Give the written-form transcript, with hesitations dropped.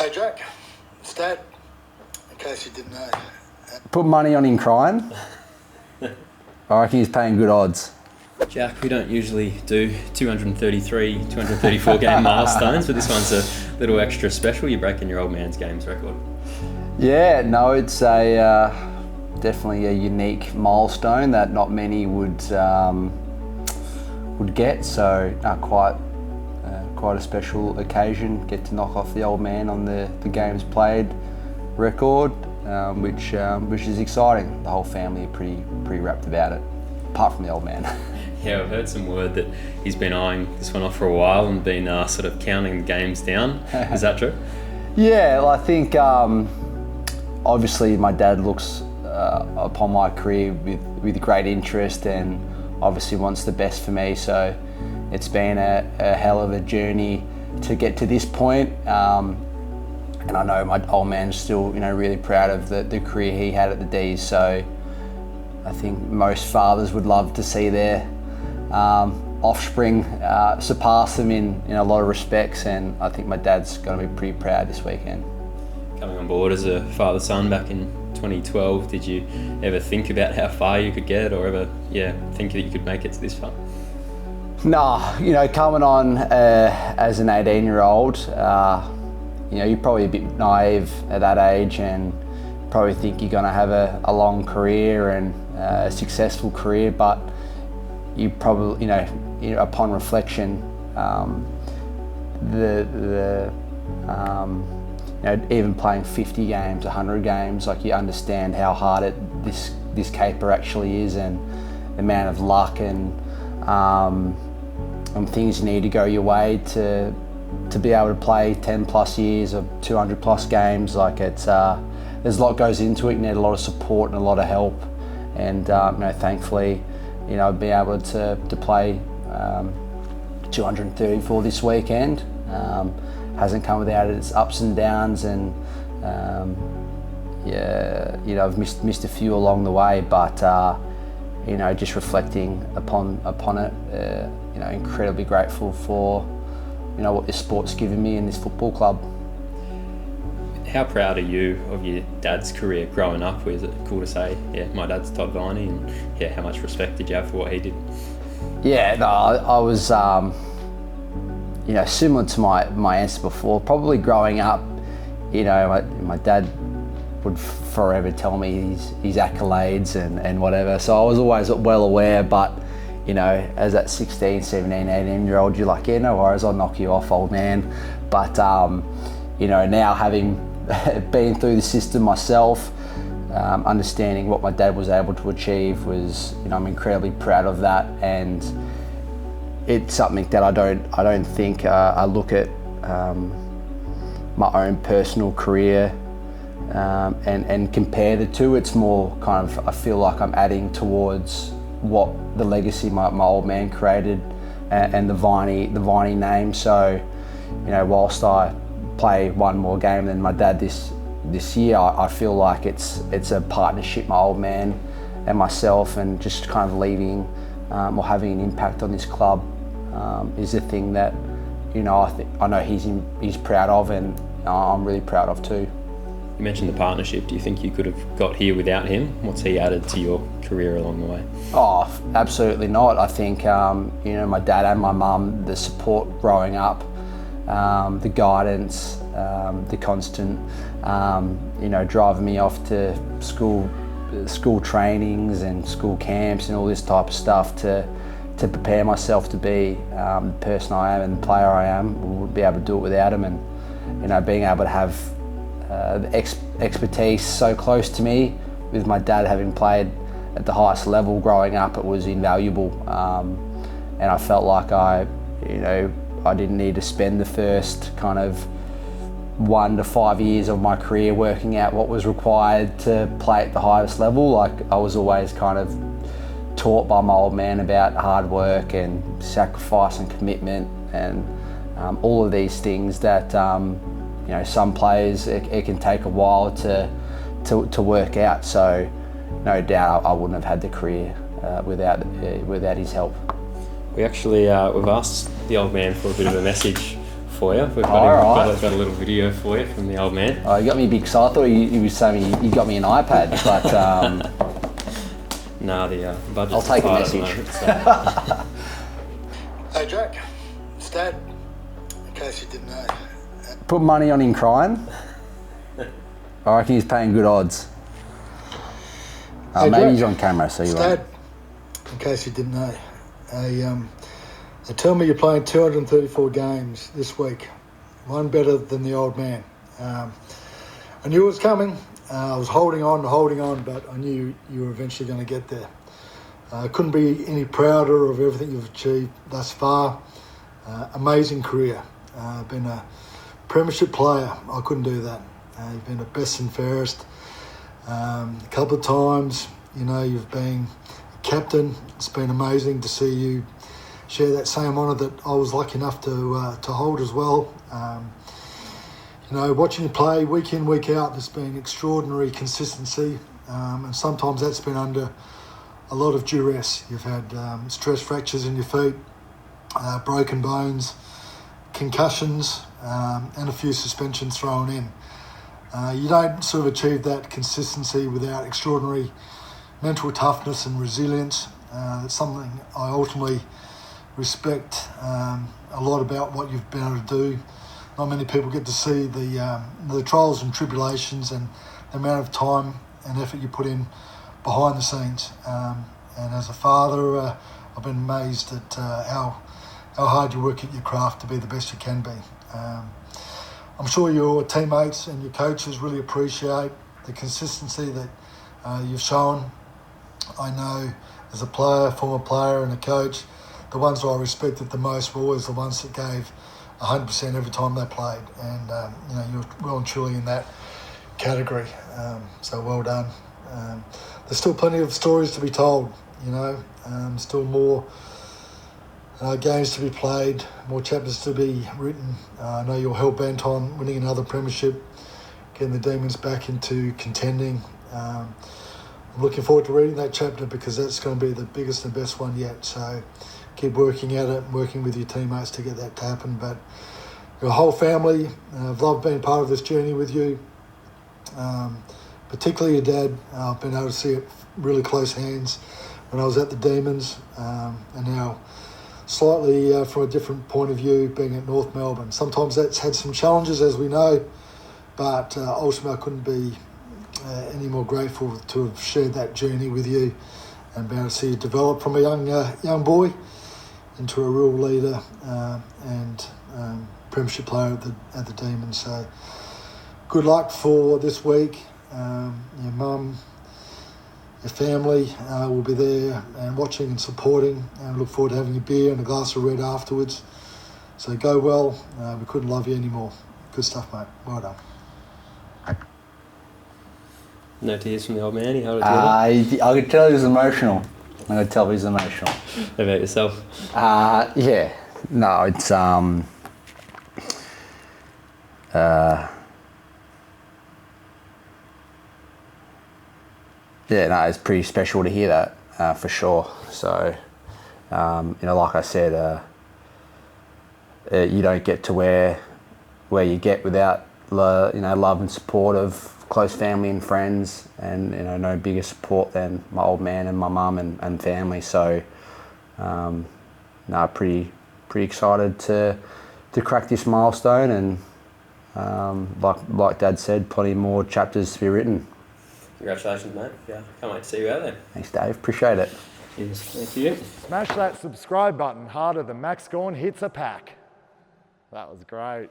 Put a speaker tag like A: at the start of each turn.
A: Hey Jack, it's Dad, in case you didn't know.
B: Put money on him crying. I reckon he's paying good odds.
C: Jack, we don't usually do 233, 234 game milestones, but this one's a little extra special. You're breaking your old man's games record.
B: Yeah, no, it's a definitely a unique milestone that not many would get. So quite a special occasion. Get to knock off the old man on the games played record, which is exciting. The whole family are pretty wrapped about it, apart from the old man.
C: Yeah, I've heard some word that he's been eyeing this one off for a while and been sort of counting the games down. Is that true?
B: Yeah, well, I think obviously my dad looks upon my career with great interest and obviously wants the best for me. So it's been a hell of a journey to get to this point. And I know my old man's still, really proud of the career he had at the D's. So I think most fathers would love to see their offspring surpass them in a lot of respects, and I think my dad's going to be pretty proud this weekend.
C: Coming on board as a father-son back in 2012, did you ever think about how far you could get, or ever think that you could make it to this far?
B: Nah, coming on as an 18-year-old, you're probably a bit naive at that age and probably think you're going to have a long career and a successful career, but you probably, upon reflection, even playing 50 games, 100 games, like you understand how hard this caper actually is, and the amount of luck and things you need to go your way to be able to play 10 plus years of 200 plus games. Like it's there's a lot goes into it. You need a lot of support and a lot of help, and thankfully, I've been able to play 234 this weekend. Hasn't come without its ups and downs, and I've missed a few along the way, but just reflecting upon it, incredibly grateful for what this sport's given me in this football club.
C: How proud are you of your dad's career growing up? Is it cool to say, my dad's Todd Viney, and how much respect did you have for what he did?
B: Yeah, no, I was, similar to my answer before, probably growing up, my dad would forever tell me his accolades and whatever. So I was always well aware, but, as that 16, 17, 18-year-old, you're like, no worries, I'll knock you off, old man. But, now having been through the system myself, understanding what my dad was able to achieve was, I'm incredibly proud of that, and it's something that I don't think I look at my own personal career and compare the two. It's more kind of, I feel like I'm adding towards what the legacy my old man created and the Viney name. So, whilst I play one more game than my dad this year, I feel like it's a partnership, my old man and myself, and just kind of leaving or having an impact on this club is a thing that I know he's proud of, and I'm really proud of too.
C: You mentioned the partnership. Do you think you could have got here without him? What's he added to your career along the way?
B: Oh, absolutely not. I think my dad and my mum, the support growing up, the guidance, the constant, driving me off to school trainings and school camps and all this type of stuff to prepare myself to be the person I am and the player I am. Wouldn't be able to do it without him, and being able to have the expertise so close to me, with my dad having played at the highest level growing up, it was invaluable, and I felt like I didn't need to spend the first kind of 1 to 5 years of my career working out what was required to play at the highest level. Like, I was always kind of taught by my old man about hard work and sacrifice and commitment and all of these things that some players it can take a while to work out. So no doubt I wouldn't have had the career without his help.
C: We actually we've asked the old man for a bit of a message for you. We've
B: Alright.
C: got a little video for you from the old man.
B: Oh, you got me big excited. I thought you was saying you got me an iPad, but
C: Nah, the budget's
B: I'll take a
C: tight at the
B: message.
C: moment, so.
A: Hey Jack, it's Dad, in case you didn't know.
B: put money on him crying. I reckon he's paying good odds.
A: Hey,
B: Maybe
A: Jack,
B: he's on camera, so you
A: it's
B: won't.
A: Dad, in case you didn't know. They tell me you're playing 234 games this week, one better than the old man. I knew it was coming. I was holding on, but I knew you were eventually going to get there. I couldn't be any prouder of everything you've achieved thus far. Amazing career. Been a premiership player. I couldn't do that. You've been a best and fairest. A couple of times, you've been a captain. It's been amazing to see you share that same honour that I was lucky enough to hold as well. Watching you play week in, week out, there's been extraordinary consistency, and sometimes that's been under a lot of duress. You've had stress fractures in your feet, broken bones, concussions, and a few suspensions thrown in. You don't sort of achieve that consistency without extraordinary mental toughness and resilience. It's something I ultimately respect a lot about what you've been able to do. Not many people get to see the trials and tribulations and the amount of time and effort you put in behind the scenes. And as a father, I've been amazed at how hard you work at your craft to be the best you can be. I'm sure your teammates and your coaches really appreciate the consistency that you've shown. I know as a player, former player and a coach, the ones that I respected the most were always the ones that gave 100% every time they played. And, you're well and truly in that category. So well done. There's still plenty of stories to be told, still more games to be played, more chapters to be written. I know you're hell-bent on winning another premiership, getting the Demons back into contending. I'm looking forward to reading that chapter because that's going to be the biggest and best one yet. So keep working at it, working with your teammates to get that to happen. But your whole family, I've loved being part of this journey with you, particularly your dad. I've been able to see it really close hands when I was at the Demons, and now slightly from a different point of view, being at North Melbourne. Sometimes that's had some challenges, as we know, but ultimately I couldn't be any more grateful to have shared that journey with you and be able to see you develop from a young boy into a real leader and premiership player at the Demons. So good luck for this week. Your mum, your family will be there and watching and supporting, and look forward to having a beer and a glass of red afterwards. So go well. We couldn't love you anymore. Good stuff, mate. Well done.
C: No tears from the old man. He held it together.
B: I could tell he was emotional. I could tell he's emotional.
C: How about yourself?
B: Yeah. No, it's it's pretty special to hear that for sure. So, like I said, you don't get to where you get without love and support of close family and friends, and no bigger support than my old man and my mum and family. So, pretty excited to crack this milestone, and like Dad said, plenty more chapters to be written.
C: Congratulations, mate. Yeah, can't wait to see you out there.
B: Thanks, Dave. Appreciate it.
C: Cheers. Thank you.
D: Smash that subscribe button harder than Max Gorn hits a pack. That was great.